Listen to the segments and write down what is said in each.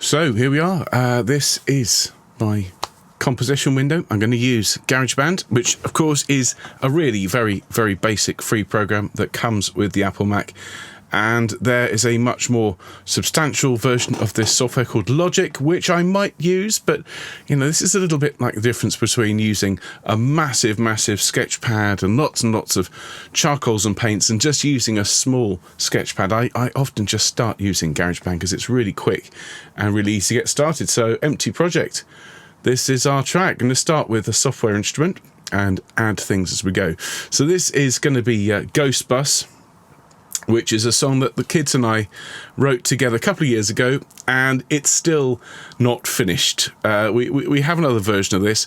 So here we are. This is my composition window. I'm going to use GarageBand, which of course is a really very, very basic free program that comes with the Apple Mac. And there is a much more substantial version of this software called Logic, which I might use, but you know, this is a little bit like the difference between using a massive sketch pad and lots of charcoals and paints and just using a small sketch pad. I often just start using GarageBand because it's really quick and really easy to get started. So empty project. This is our track. I'm going to start with a software instrument and add things as we go. So this is going to be Ghost Bus, which is a song that the kids and I wrote together a couple of years ago, and it's still not finished. We have another version of this,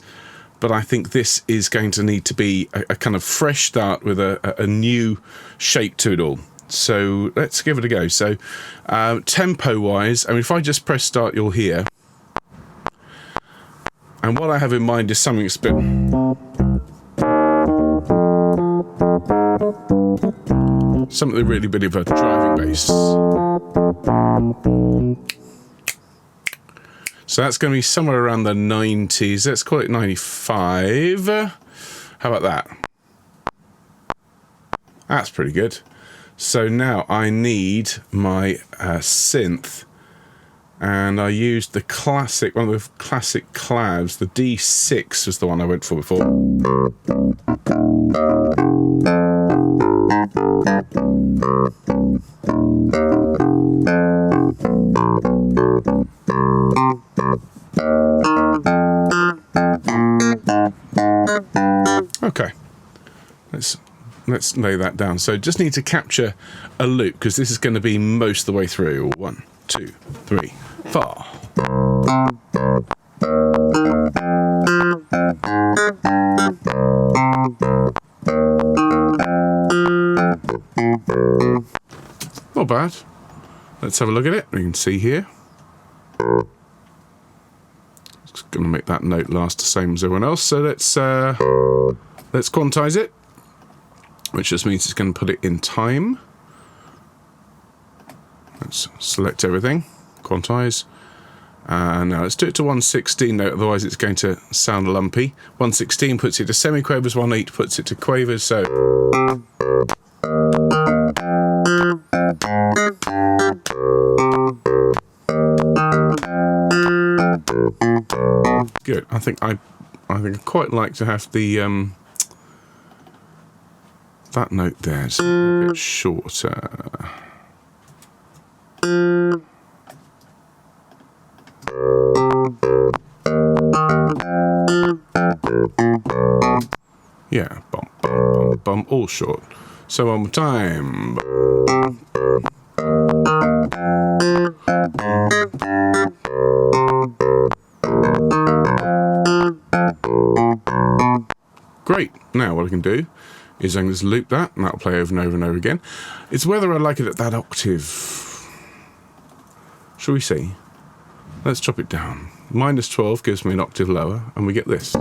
but I think this is going to need to be a kind of fresh start with a new shape to it all. So let's give it a go. So tempo-wise, I mean, if I just press start, you'll hear. And what I have in mind is something that's a bit... something really bit of a driving bass. So that's going to be somewhere around the 90s. Let's call it 95. How about that? That's pretty good. So now I need my synth. And I used the classic, one of the classic clavs. The D6 was the one I went for before. Okay, let's lay that down. So just need to capture a loop because this is going to be most of the way through. 1, 2, 3, 4. Not bad. Let's have a look at it. You can see here. Just going to make that note last the same as everyone else. So let's quantize it, which just means it's going to put it in time. Let's select everything, quantize. Now let's do it to 116 note, otherwise it's going to sound lumpy. 116 puts it to semiquavers, 18 puts it to quavers, so... Good. I think I quite like to have the that note there, so a bit shorter. Yeah, bum, bum, bum, bum, all short. So one more time. Great. Now what I can do is I can just loop that, and that'll play over and over and over again. It's whether I like it at that octave. Shall we see? Let's drop it down. -12 gives me an octave lower, and we get this.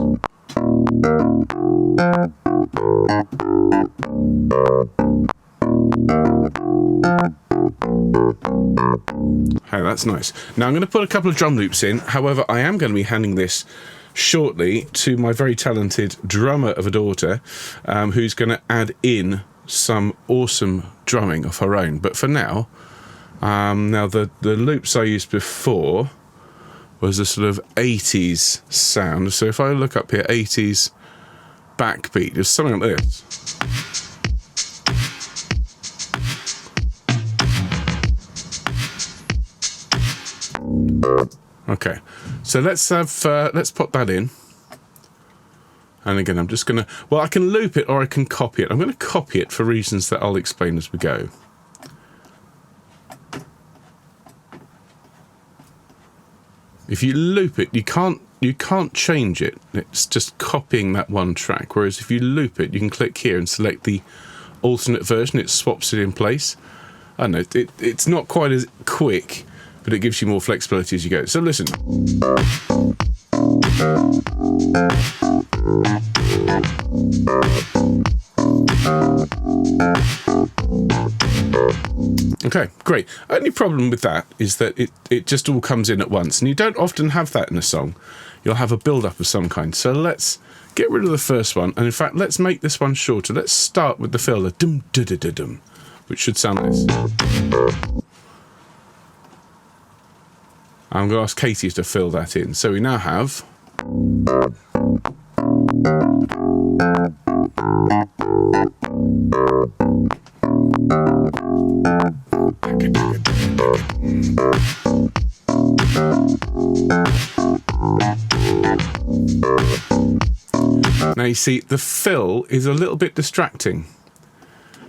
Hey, that's nice. Now I'm going to put a couple of drum loops in. However, I am going to be handing this shortly to my very talented drummer of a daughter, who's going to add in some awesome drumming of her own. But for now, the loops I used before was a sort of 80s sound. So if I look up here, 80s backbeat, there's something like this. Okay, so let's pop that in. And again, I'm just gonna, well, I can loop it or I can copy it. I'm gonna copy it for reasons that I'll explain as we go. If you loop it, you can't change it. It's just copying that one track. Whereas if you loop it, you can click here and select the alternate version. It swaps it in place. I don't know, it's not quite as quick, but it gives you more flexibility as you go. So listen. Okay, great. great. Only problem with that is that it just all comes in at once, and you don't often have that in a song. You'll have a build-up of some kind. So let's get rid of the first one, and in fact, let's make this one shorter. Let's start with the fill, the dum da da da dum, which should sound like this. I'm going to ask Katie to fill that in. So we now have. Now you see, the fill is a little bit distracting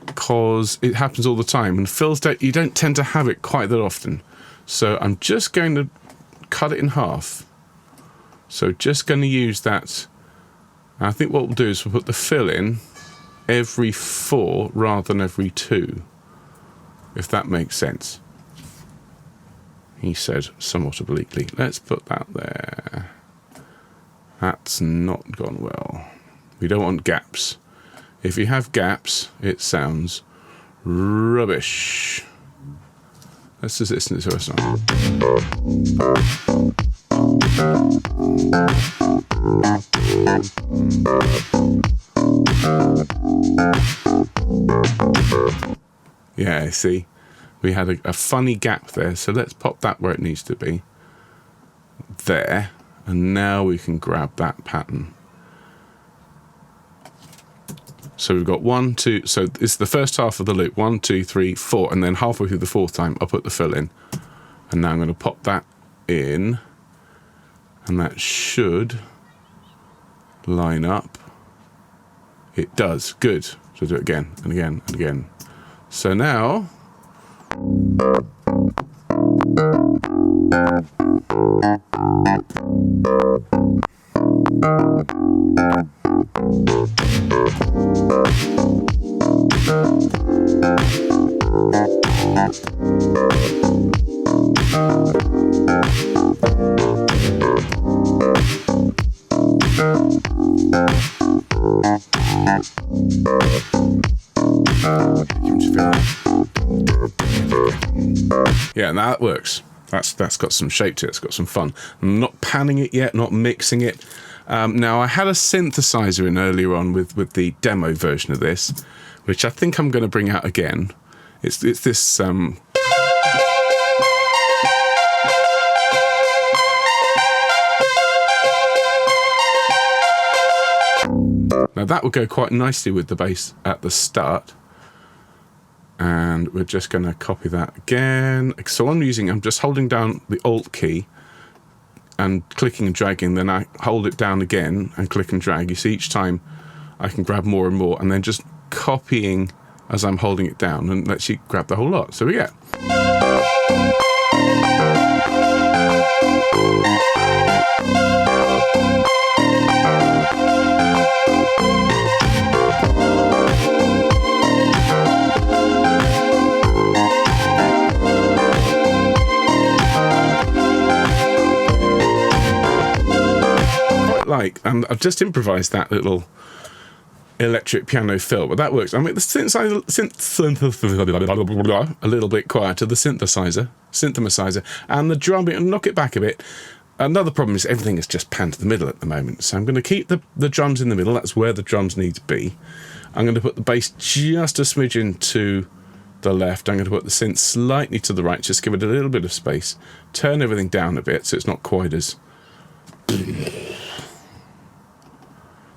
because it happens all the time, and fills you don't tend to have it quite that often. So I'm just going to cut it in half. So just going to use that. I think what we'll do is we'll put the fill in every 4 rather than every 2, if that makes sense. He said somewhat obliquely. Let's put that there. That's not gone well. We don't want gaps. If you have gaps, it sounds rubbish. Let's just listen to this one. Yeah, see, we had a funny gap there, so let's pop that where it needs to be. There, and now we can grab that pattern. So we've got 1, 2, so it's the first half of the loop, 1, 2, 3, 4, and then halfway through the 4th time, I'll put the fill in. And now I'm going to pop that in, and that should line up. It does, good. So do it again, and again, and again. So now, yeah, now that works. That's got some shape to it. It's got some fun. I'm not panning it yet, not mixing it. Now, I had a synthesizer in earlier on with the demo version of this, which I think I'm going to bring out again. It's this. Now that would go quite nicely with the bass at the start. And we're just going to copy that again. So I'm just holding down the Alt key and clicking and dragging, then I hold it down again and click and drag. You see, each time I can grab more and more, and then just copying as I'm holding it down, and lets you grab the whole lot. So we get. And I've just improvised that little electric piano fill, but that works. I mean, the synthesizer a little bit quieter, the synthesizer, and the drumming, and knock it back a bit. Another problem is everything is just panned to the middle at the moment, so I'm going to keep the drums in the middle. That's where the drums need to be. I'm going to put the bass just a smidgen to the left. I'm going to put the synth slightly to the right, just give it a little bit of space. Turn everything down a bit so it's not quite as.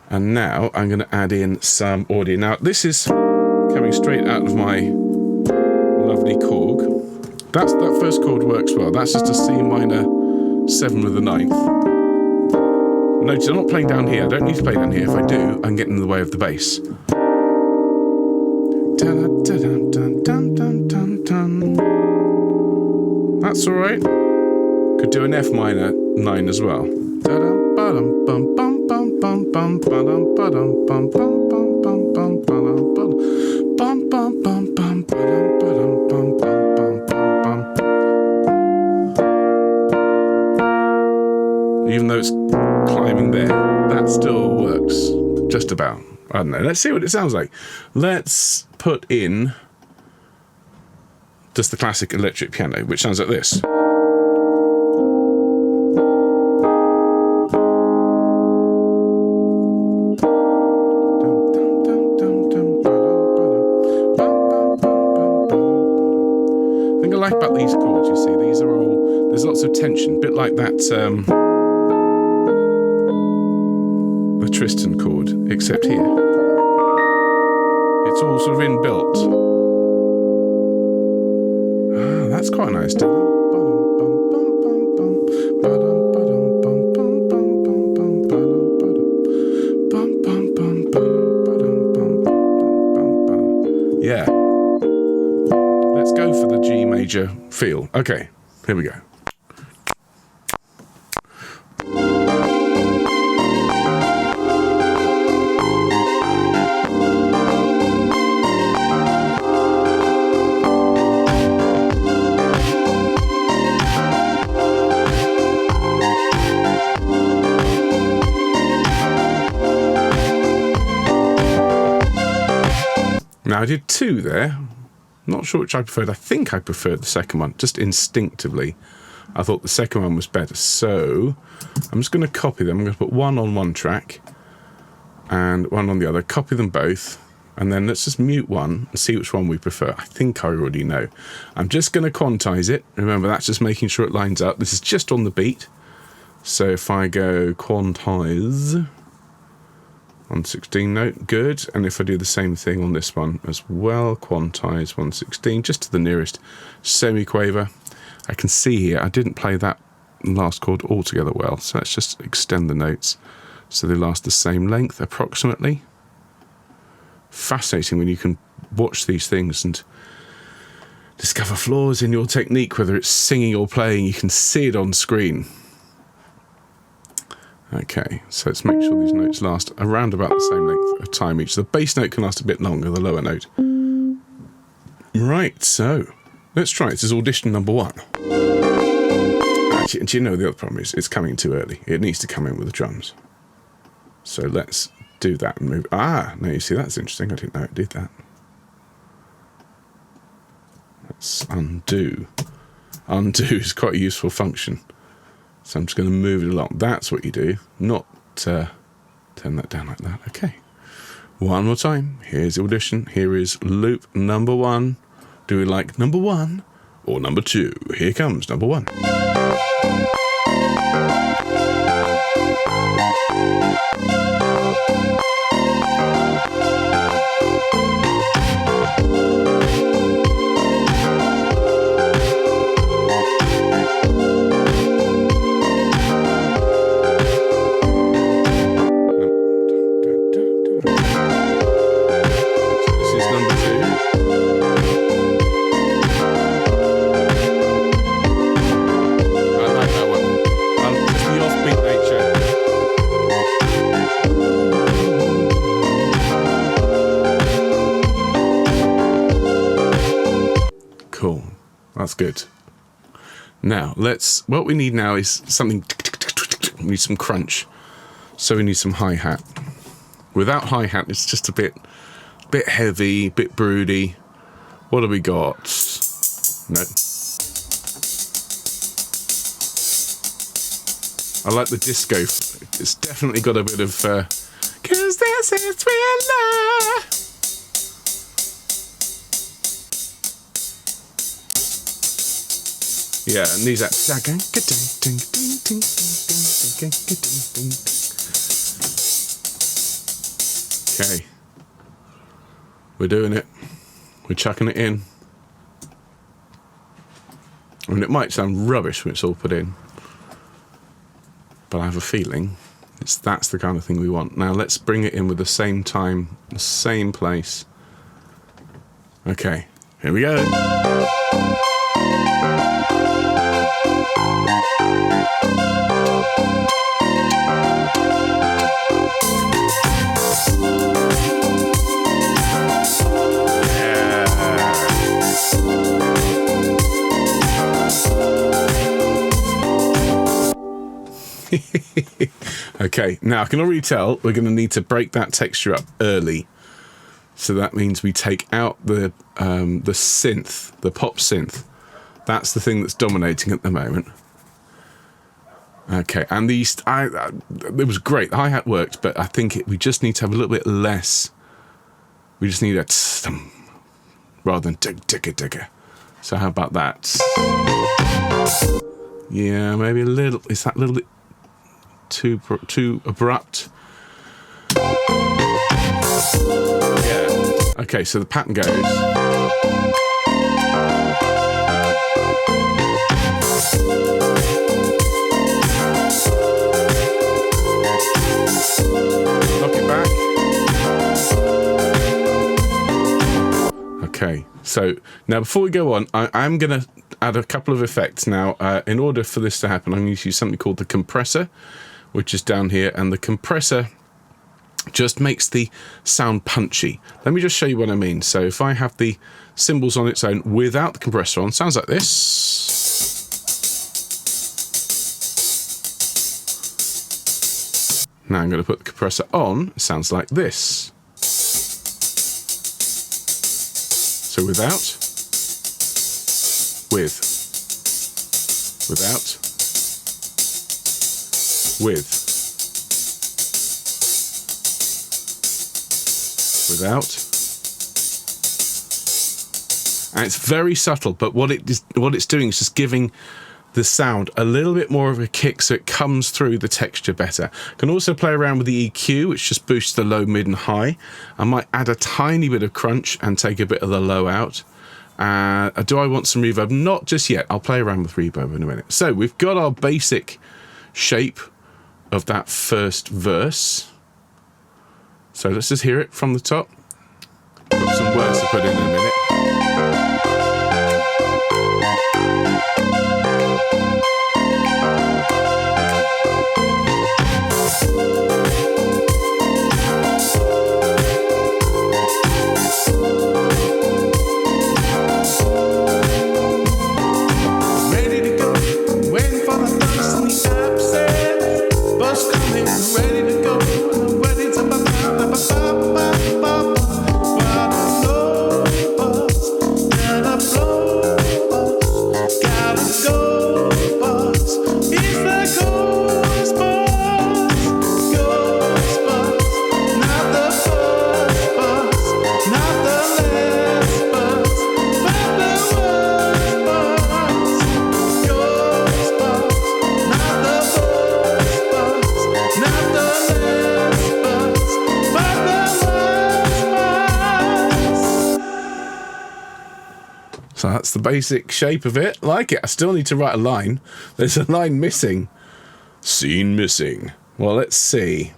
And now I'm going to add in some audio. Now this is coming straight out of my lovely Korg. That first chord works well. That's just a C minor 7 with the 9th. Notice I'm not playing down here. I don't need to play down here. If I do, I'm getting in the way of the bass. That's all right. Could do an F minor 9 as well. Even though it's climbing there, that still works just about. I don't know. Let's see what it sounds like. Let's put in just the classic electric piano, which sounds like this. The thing I like about these chords, you see, these are all, there's lots of tension, a bit like that, the Tristan chord, except here. It's all sort of inbuilt. Ah, that's quite nice. Yeah. Let's go for the G major feel. Okay, here we go. Now I did 2 there. Not sure which I preferred. I think I preferred the second one, just instinctively. I thought the second one was better. So I'm just going to copy them. I'm going to put one on one track and one on the other. Copy them both. And then let's just mute one and see which one we prefer. I think I already know. I'm just going to quantize it. Remember, that's just making sure it lines up. This is just on the beat. So if I go quantize... 116 note, good. And if I do the same thing on this one as well, quantize 116, just to the nearest semiquaver. I can see here, I didn't play that last chord altogether well, so let's just extend the notes so they last the same length, approximately. Fascinating when you can watch these things and discover flaws in your technique, whether it's singing or playing, you can see it on screen. Okay, so let's make sure these notes last around about the same length of time each. The bass note can last a bit longer, the lower note. Right, so let's try it. This is audition number 1. Actually, do you know the other problem is it's coming too early. It needs to come in with the drums. So let's do that and move. Ah, now you see, that's interesting. I didn't know it did that. Let's undo. Undo is quite a useful function. So I'm just going to move it along. That's what you do, not turn that down like that. Okay. One more time. Here's the audition. Here is loop number 1. Do we like number 1 or number 2? Here comes number 1. Cool. That's good. Now, what we need now is something, we need some crunch. So we need some hi-hat. Without hi-hat, it's just a bit heavy, bit broody. What do we got? No. I like the disco. It's definitely got a bit of, 'cause this is thriller. Yeah, and these are. Okay. We're doing it. We're chucking it in. I mean, it might sound rubbish when it's all put in, but I have a feeling that's the kind of thing we want. Now let's bring it in with the same time, the same place. Okay, here we go. Okay, now I can already tell we're going to need to break that texture up early. So that means we take out the synth, the pop synth. That's the thing that's dominating at the moment. Okay, and it was great. The hi-hat worked, but I think we just need to have a little bit less. We just need a tss-tum rather than ticka. So how about that? Yeah, maybe a little. Is that a little bit too abrupt? Yeah. Okay, so the pattern goes. Knock it back. Okay, so now before we go on, I'm going to add a couple of effects now. In order for this to happen, I'm going to use something called the compressor, which is down here, and the compressor just makes the sound punchy. Let me just show you what I mean. So if I have the cymbals on its own without the compressor on, sounds like this. Now I'm going to put the compressor on, it sounds like this. So without, with, without, with, without, and it's very subtle, but what it's doing is just giving the sound a little bit more of a kick so it comes through the texture better. Can also play around with the EQ, which just boosts the low, mid and high. I might add a tiny bit of crunch and take a bit of the low out. Do I want some reverb? Not just yet. I'll play around with reverb in a minute. So we've got our basic shape of that first verse. So let's just hear it from the top. Got some words to put in a minute. Ready to go, waiting for the bus and the absent. Bus coming, ready to go. Wedding's about to So that's the basic shape of it. Like it. I still need to write a line. There's a line missing. Scene missing. Well, let's see.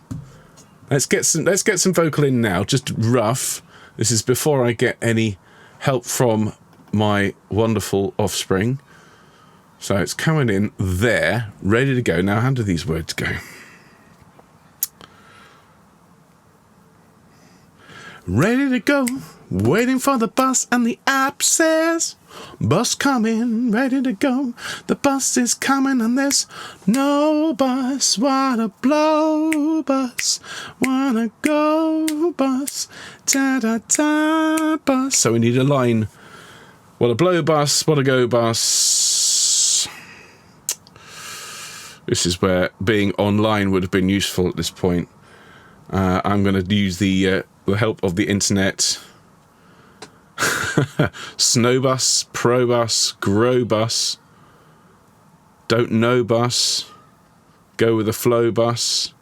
Let's get some vocal in now, just rough. This is before I get any help from my wonderful offspring. So it's coming in there, ready to go. Now, how do these words go? Ready to go, waiting for the bus, and the app says, bus coming, ready to go. The bus is coming and there's no bus. What a blow bus, wanna go bus, ta-da-ta bus. So we need a line. What a blow bus, what a go bus. This is where being online would have been useful at this point. I'm going to use the help of the internet. Snowbus, Probus, Growbus, Don't Know Bus, Go with a Flow Bus,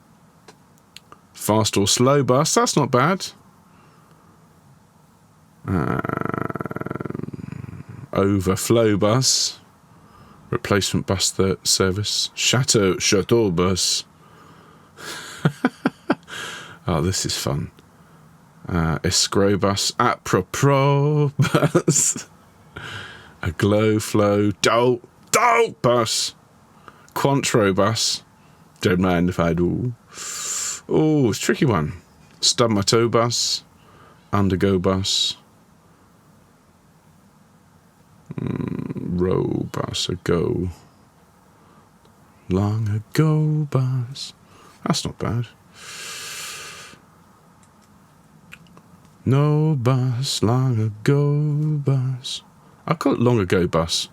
Fast or Slow Bus, that's not bad. Overflow Bus, Replacement Bus Service, Chateau Bus. Oh, this is fun. Escrow bus, apropos bus, a glow flow, dope bus, Quantro bus, don't mind if I do. Oh, it's a tricky one. Stub my toe bus, undergo bus, row bus, ago, long ago bus. That's not bad. No bus, long ago bus. I'll call it long ago bus.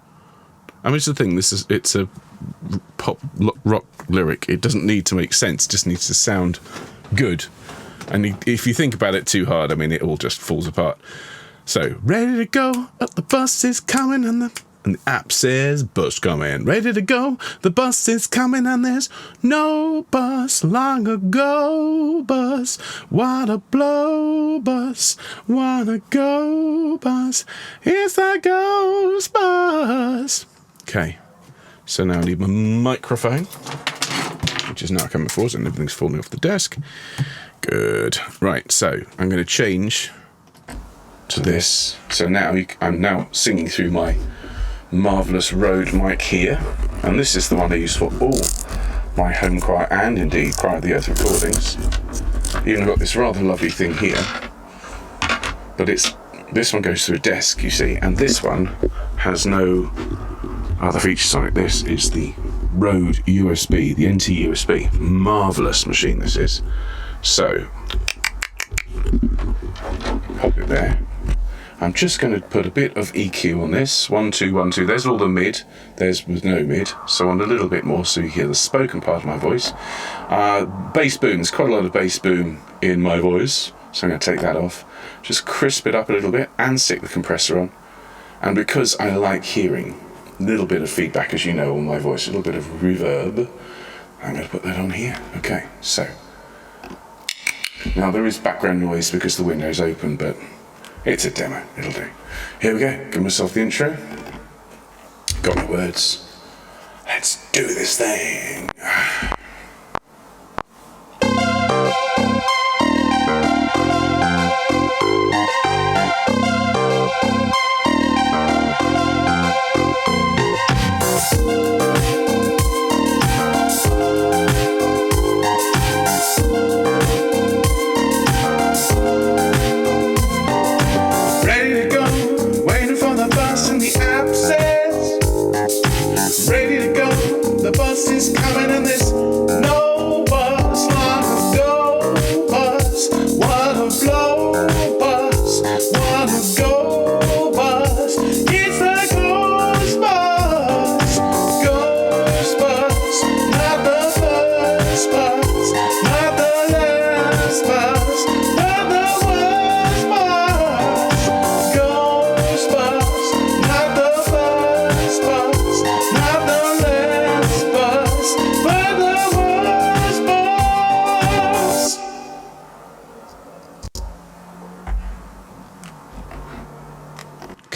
I mean, it's the thing. It's a pop rock lyric. It doesn't need to make sense. It just needs to sound good. And if you think about it too hard, I mean, it all just falls apart. So, ready to go, up the bus is coming, and the app says bus coming. Ready to go, the bus is coming, and there's no bus, long ago bus. Wanna blow bus, wanna go bus. It's the ghost bus. Okay, so now I need my microphone, which is now coming forward and everything's falling off the desk. Good. Right, so I'm going to change to this. So now I'm now singing through my marvellous Rode mic here, and this is the one I use for all my Homechoir and indeed Cry of the Earth recordings. Even got this rather lovely thing here, but this one goes through a desk, you see, and this one has no other features on it. This is the Rode USB, the NT USB. Marvellous machine this is. So, pop it there. I'm just going to put a bit of EQ on this. 1, 2, 1, 2. There's all the mid. There's with no mid. So I want a little bit more so you hear the spoken part of my voice. Bass boom. There's quite a lot of bass boom in my voice. So I'm going to take that off. Just crisp it up a little bit and stick the compressor on. And because I like hearing a little bit of feedback, as you know, on my voice, a little bit of reverb, I'm going to put that on here. Okay, so. Now there is background noise because the window's open, but it's a demo, it'll do. Here we go, give myself the intro. Got my words. Let's do this thing.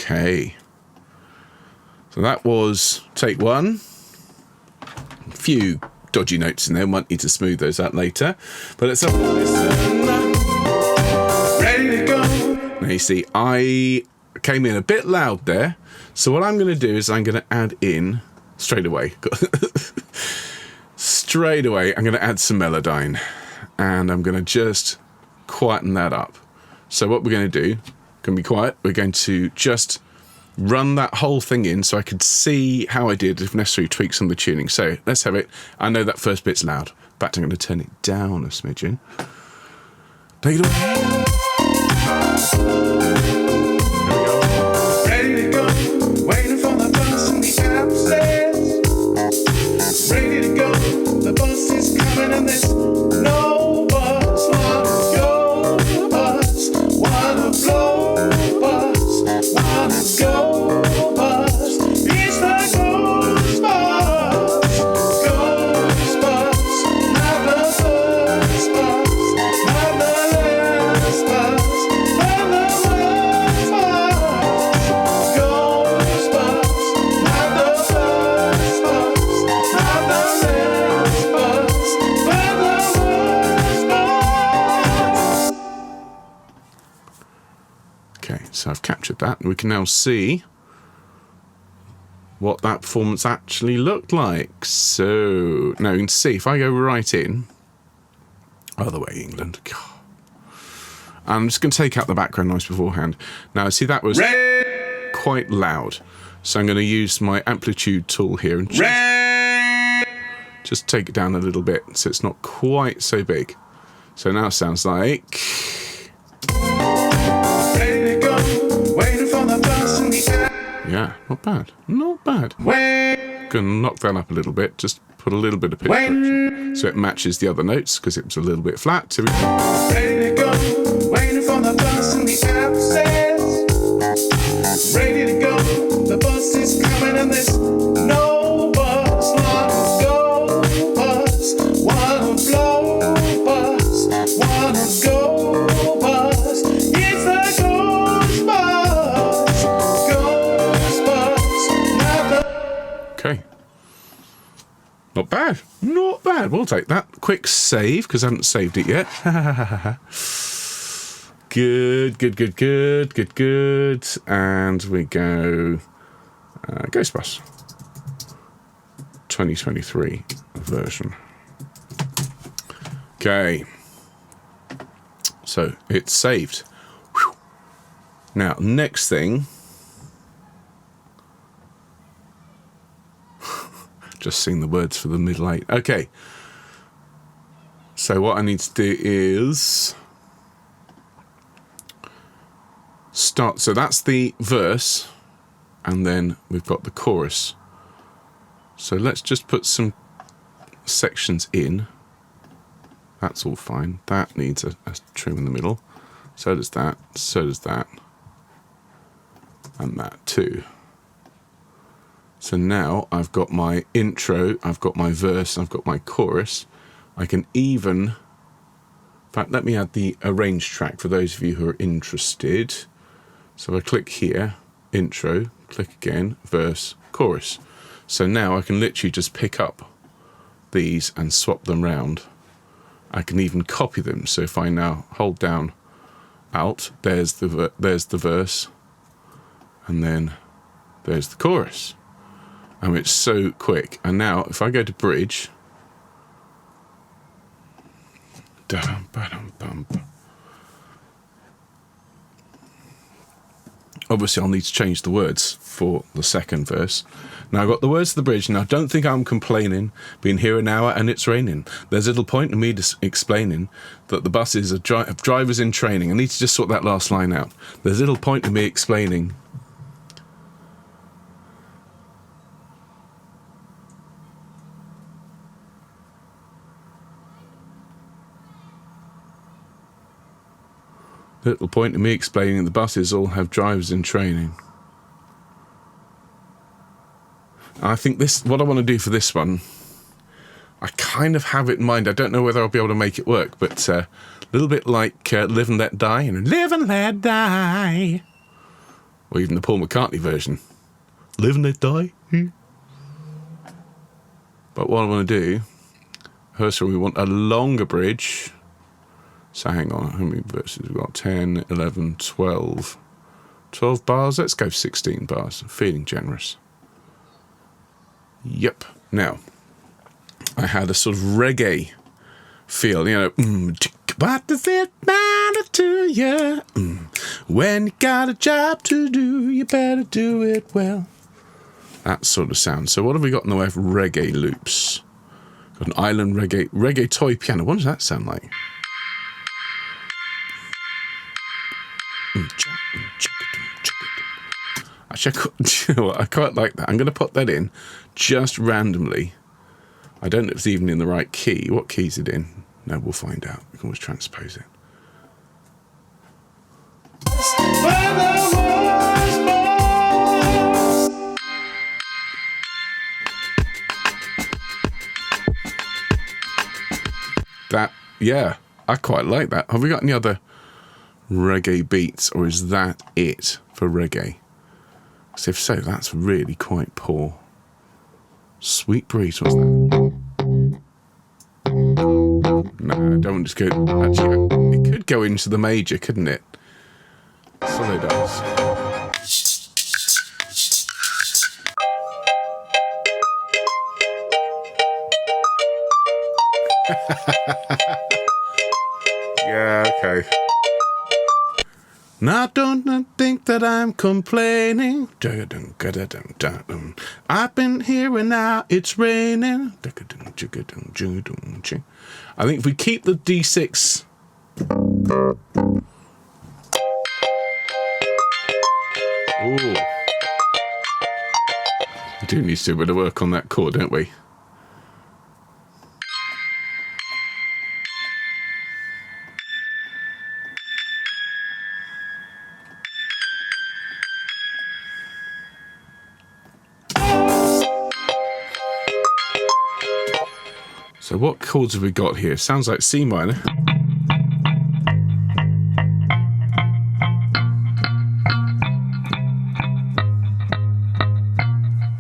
Okay, so that was take one. A few dodgy notes in there, might need to smooth those out later, but let's have a listen. Ready to go. Now you see, I came in a bit loud there, so what I'm going to do is I'm going to add in, straight away, I'm going to add some Melodyne, and I'm going to just quieten that up. So what we're going to do, going to be quiet, we're going to just run that whole thing in so I could see how I did, if necessary, tweak some of the tuning. So let's have it. I know that first bit's loud. In fact, I'm going to turn it down a smidgen. Take it away. Here we go. Ready to go, waiting for the bus and the app says, ready to go, the bus is coming and there's no bus, wanna go bus, wanna blow bus, wanna go. So I've captured that, and we can now see what that performance actually looked like. So now you can see if I go right in, other way England. God. I'm just going to take out the background noise beforehand. Now see that was quite loud, so I'm going to use my amplitude tool here and just take it down a little bit so it's not quite so big. So now it sounds like. Yeah, not bad. Not bad. Gonna knock that up a little bit. Just put a little bit of pitch correction so it matches the other notes because it was a little bit flat. So Ready to go, waiting for the bus in the absence. Ready to go, the bus is coming and there's no bus. Wanna go bus, wanna blow bus, wanna go bus. It's the ghost bus, not the... okay. Not bad. Not bad. We'll take that. Quick save, because I haven't saved it yet. Good. And we go... Ghostbus. 2023 version. Okay. So, it's saved. Whew. Now, next thing... Just seeing the words for the middle eight. Okay. So what I need to do is start. So that's the verse, and then we've got the chorus. So let's just put some sections in. That's all fine. That needs a trim in the middle. So does that. So does that. And that too. So now I've got my intro, I've got my verse, I've got my chorus. I can even, in fact, let me add the arrange track for those of you who are interested. So I click here, intro, click again, verse, chorus. So now I can literally just pick up these and swap them round. I can even copy them. So if I now hold down Alt, there's the verse, and then there's the chorus. And it's so quick. And now, if I go to bridge, obviously I'll need to change the words for the second verse. Now I've got the words of the bridge. Now don't think I'm complaining. Been here an hour and it's raining. There's little point in me explaining that the buses are drivers in training. I need to just sort that last line out. There's little point in me explaining little point in me explaining the buses all have drivers in training. I think what I want to do for this one, I kind of have it in mind. I don't know whether I'll be able to make it work, but a little bit like Live and Let Die, and Live and Let Die. Or even the Paul McCartney version. Live and Let Die. But what I want to do, first of all, we want a longer bridge. So hang on, how many verses we've got? 10, 11, 12. 12 bars? Let's go 16 bars. I'm feeling generous. Yep. Now, I had a sort of reggae feel, you know. What does it matter to you? When you got a job to do, you better do it well. That sort of sound. So what have we got in the way of reggae loops? Got an island reggae toy piano. What does that sound like? Actually, I quite like that. I'm going to put that in just randomly. I don't know if it's even in the right key. What key is it in? No, we'll find out. We can always transpose it. That, yeah, I quite like that. Have we got any other reggae beats, or is that it for reggae? Because if so, that's really quite poor. Sweet Breeze, what's that? No, I don't want to go. Actually, it could go into the major, couldn't it? Solo does. Yeah, okay. Now don't think that I'm complaining. I've been here and now it's raining. I think if we keep the D6. Ooh. We do need to do a bit of work on that chord, don't we? So what chords have we got here? Sounds like C minor.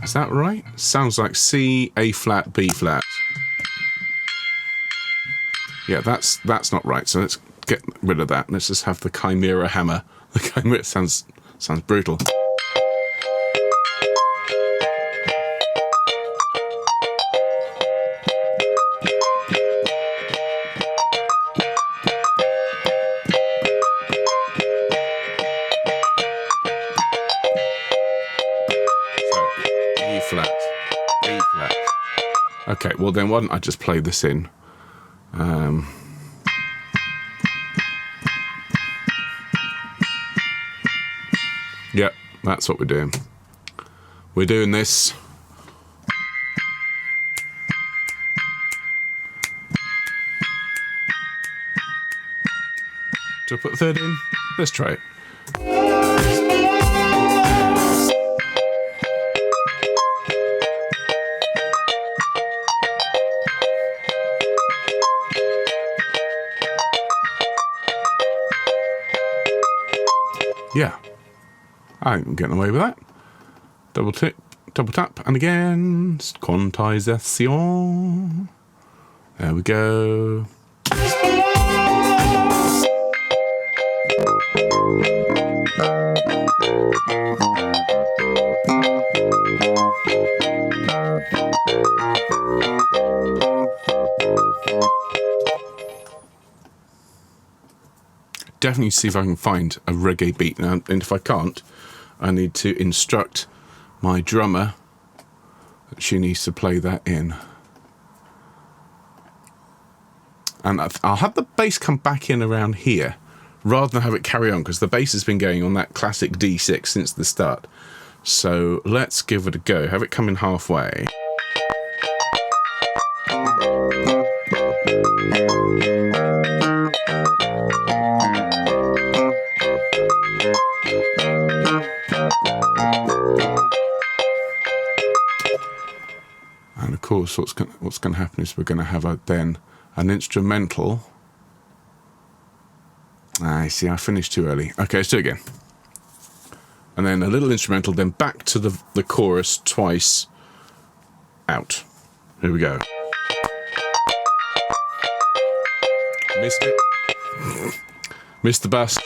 Is that right? Sounds like C, A flat, B flat. Yeah, that's not right. So let's get rid of that. Let's just have the chimera hammer. The chimera sounds brutal. Flat, E flat. Okay, well then why don't I just play this in? Yep, that's what we're doing. We're doing this. Do I put the third in? Let's try it. Yeah, I'm getting away with that. Double tap, and again, quantization. There we go. Definitely see if I can find a reggae beat now, and if I can't, I need to instruct my drummer that she needs to play that in. And I'll have the bass come back in around here rather than have it carry on, because the bass has been going on that classic D6 since the start. So let's give it a go. Have it come in halfway. And of course, what's going to happen is we're going to have then an instrumental. I see, I finished too early. Okay, let's do it again. And then a little instrumental, then back to the chorus twice out. Here we go. Missed it. Missed the bust.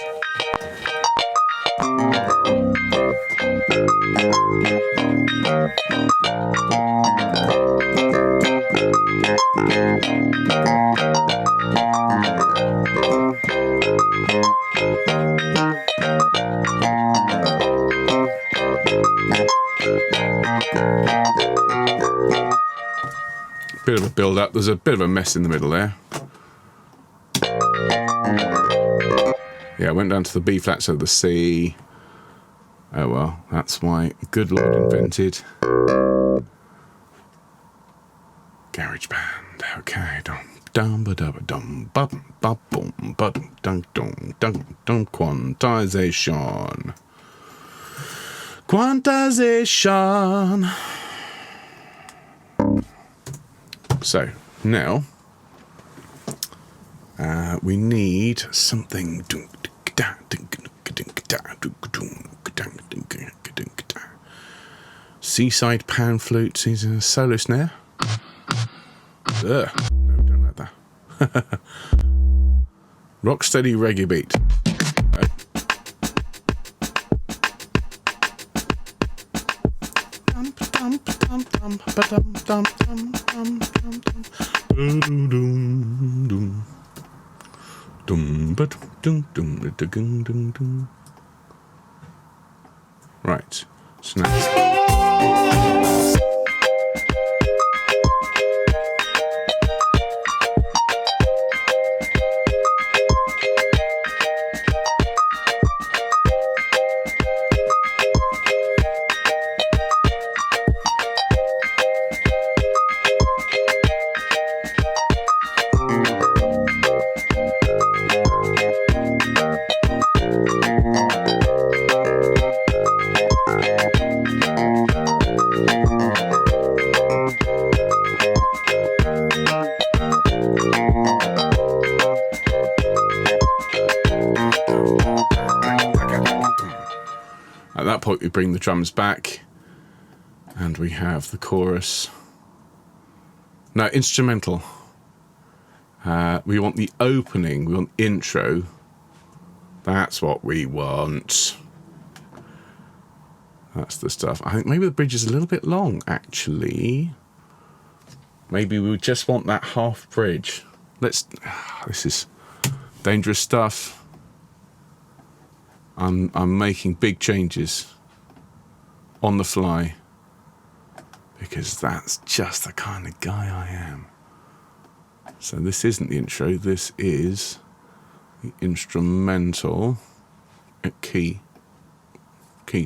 Bit of a build up. There's a bit of a mess in the middle there. Yeah, I went down to the B flat, so the C. Oh well, that's why good Lord invented GarageBand. Okay, dum ba da ba dum bum ba boom ba dum dum dum dum quantization. Quantization. So now we need something. Seaside pan flute, solo snare. Ugh, no, don't like that. Rocksteady reggae beat. Right, so now. that point we bring the drums back and we have the chorus. No, instrumental. We want the opening, we want intro. That's what we want. That's the stuff. I think maybe the bridge is a little bit long, actually. Maybe we just want that half bridge. This is dangerous stuff. I'm making big changes on the fly because that's just the kind of guy I am. So this isn't the intro, this is the instrumental key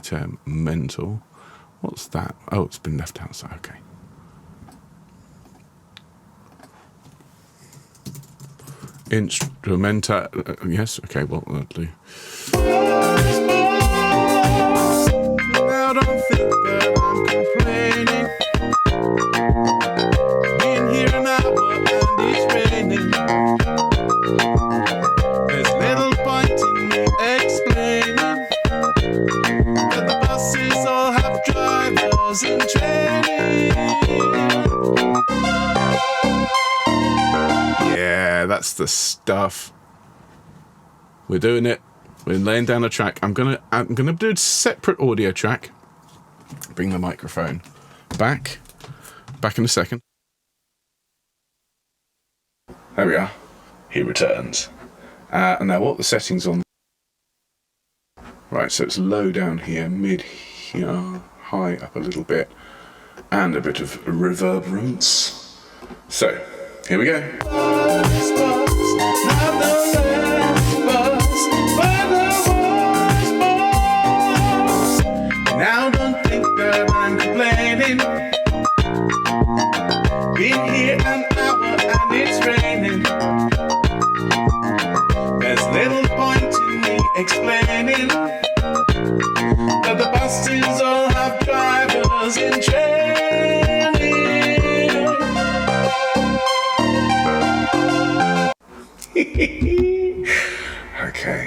term mental. What's that? Oh, it's been left outside. Okay. Instrumental. Yes. Okay. Well, that'll do. Now don't think that I'm complaining. Been here an hour and it's raining. There's little point in me explaining that the buses all have drivers in training. Yeah, that's the stuff. We're doing it. We're laying down a track. I'm gonna do a separate audio track. Bring the microphone back in a second. There we are. He returns. And now what the settings on? Right, so it's low down here, mid here, high up a little bit, and a bit of reverberance. So here we go. Bus, bus, not the last bus, but the worst bus. Now don't think that I'm complaining. Been here an hour and it's raining. There's little point in me explaining that the buses all have drivers in training. Okay.